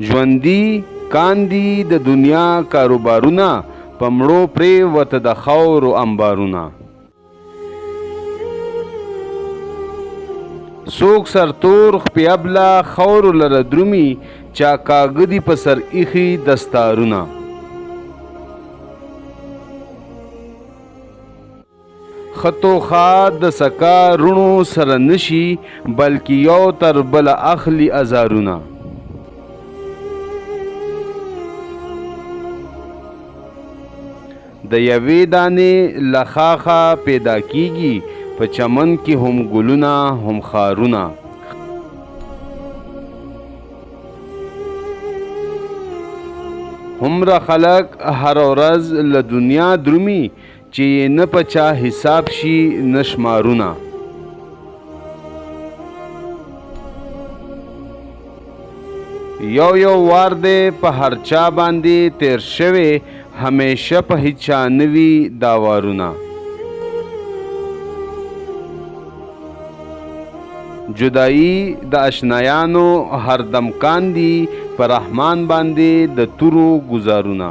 ژوندي کاندي د دنیا کاروبارونه، په مړو پرېوته د خاورو انبارونه. څوک سرتور خپې ابله خاورو لره درومي، چا کاږه دي په سر ایښي دستارونه. خطو ښه د سکا رونو سره نشي، بلکې یو تر بله اخلي ازارونه. د یوې دانې له ښاخه پیدا کیږي، په چمن کې هم ګلونه هم خارونه. هومره خلک هر ورځ له دنیا درومي، چې نه په چا حساب شي نه شمارونه. یو وار دی په هر چا باندې تیر شوی، همیشه په هیچا نوي دا وارونه. جدائی د اشنایانو هر دم کاندي، په رحمان باندې د تورو گزارونه.